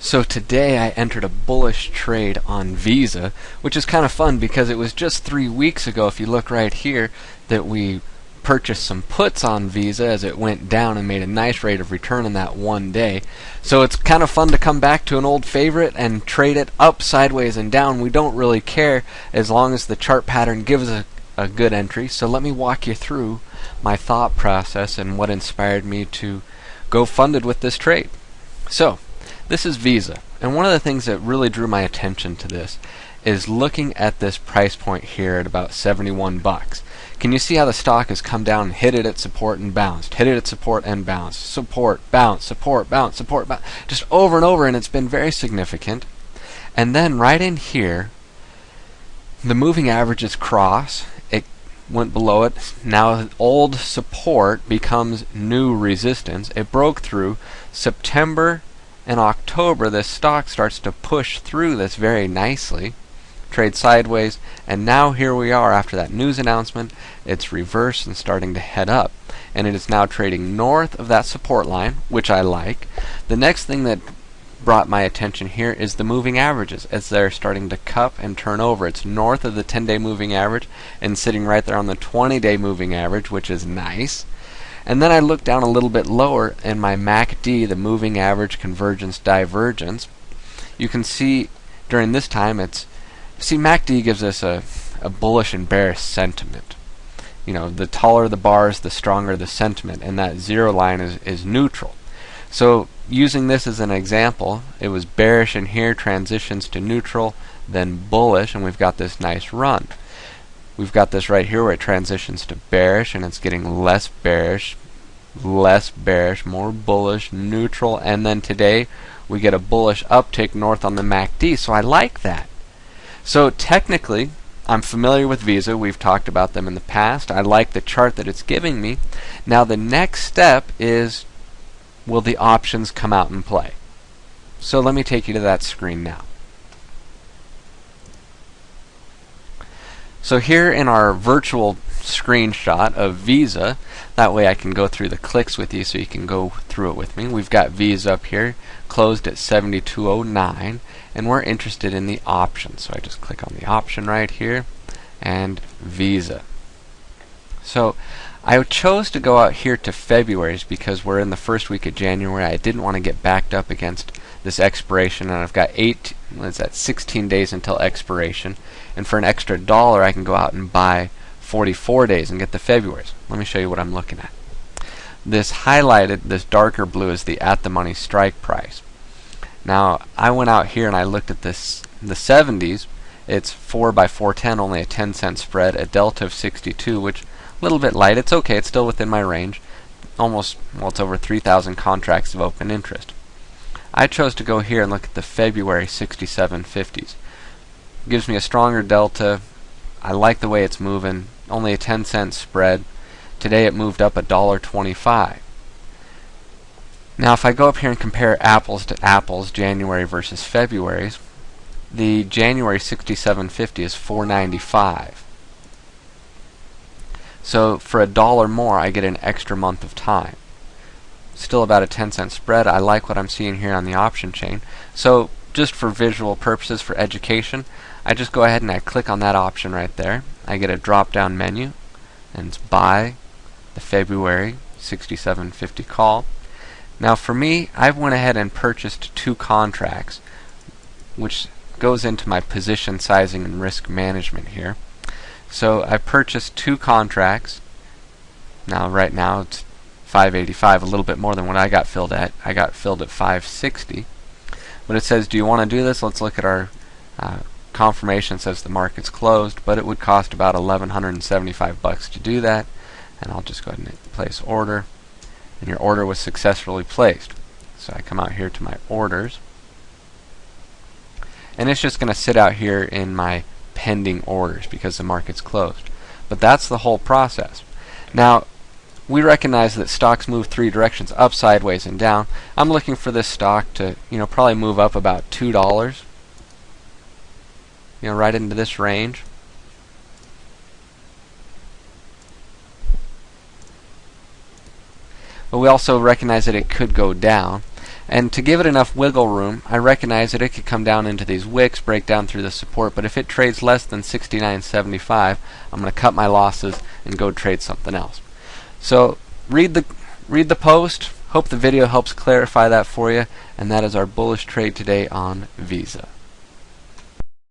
So today I entered a bullish trade on Visa, which is kind of fun because it was just 3 weeks ago, if you look right here, that we purchased some puts on Visa as it went down and made a nice rate of return in that one day. So it's kind of fun to come back to an old favorite and trade it up, sideways, and down. We don't really care as long as the chart pattern gives a good entry. So let me walk you through my thought process and what inspired me to go funded with this trade. So this is Visa, and one of the things that really drew my attention to this is looking at this price point here at about 71 bucks. Can you see how the stock has come down and hit it at support and bounced, hit it at support and bounced, support, bounce, support, bounce, support, bounce, just over and over, and it's been very significant. And then right in here, the moving averages cross, it went below it, now old support becomes new resistance, it broke through. September and October, this stock starts to push through this very nicely, trade sideways, and now here we are after that news announcement. It's reversed and starting to head up, and it is now trading north of that support line, which I like. The next thing that brought my attention here is the moving averages as they're starting to cup and turn over. It's north of the 10-day moving average and sitting right there on the 20-day moving average, which is nice. And then I look down a little bit lower in my MACD, the moving average convergence divergence. You can see during this time MACD gives us a bullish and bearish sentiment. You know, the taller the bars, the stronger the sentiment, and that zero line is neutral. So using this as an example, it was bearish in here, transitions to neutral, then bullish, and we've got this nice run. We've got this right here where it transitions to bearish, and it's getting less bearish, more bullish, neutral, and then today we get a bullish uptick north on the MACD, so I like that. So technically, I'm familiar with Visa. We've talked about them in the past. I like the chart that it's giving me. Now the next step is, will the options come out and play? So let me take you to that screen now. So here in our virtual screenshot of Visa, that way I can go through the clicks with you so you can go through it with me. We've got Visa up here, closed at 72.09, and we're interested in the option. So I just click on the option right here, and Visa. So I chose to go out here to February's because we're in the first week of January. I didn't want to get backed up against this expiration, and I've got 16 days until expiration, and for an extra $1 I can go out and buy 44 days and get the February's. Let me show you what I'm looking at. This highlighted, this darker blue, is the at the money strike price. Now I went out here and I looked at this, the 70s. It's 4 by 410, only a 10-cent spread, a delta of 62, which a little bit light. It's okay, it's still within my range. Almost, well, it's over 3,000 contracts of open interest. I chose to go here and look at the February 67.50s. Gives me a stronger delta. I like the way it's moving. Only a 10-cent spread. Today it moved up $1.25. Now if I go up here and compare apples to apples, January versus February's, the January 67.50 is $4.95. So for $1 more I get an extra month of time. Still about a 10-cent spread. I like what I'm seeing here on the option chain. So just for visual purposes, for education, I just go ahead and I click on that option right there. I get a drop down menu, and it's buy the February 67.50 call. Now for me, I went ahead and purchased 2 contracts, which goes into my position sizing and risk management here. So I purchased 2 contracts. Now right now it's 585, a little bit more than what I got filled at. I got filled at 560. But it says, do you want to do this? Let's look at our confirmation. It says the market's closed, but it would cost about $1,175 to do that. And I'll just go ahead and place order. And your order was successfully placed. So I come out here to my orders. And it's just going to sit out here in my pending orders because the market's closed. But that's the whole process. Now, we recognize that stocks move 3 directions, up, sideways, and down. I'm looking for this stock to, probably move up about $2. Right into this range. But we also recognize that it could go down. And to give it enough wiggle room, I recognize that it could come down into these wicks, break down through the support, but if it trades less than 69.75, I'm going to cut my losses and go trade something else. So read the post. Hope the video helps clarify that for you, and that is our bullish trade today on Visa.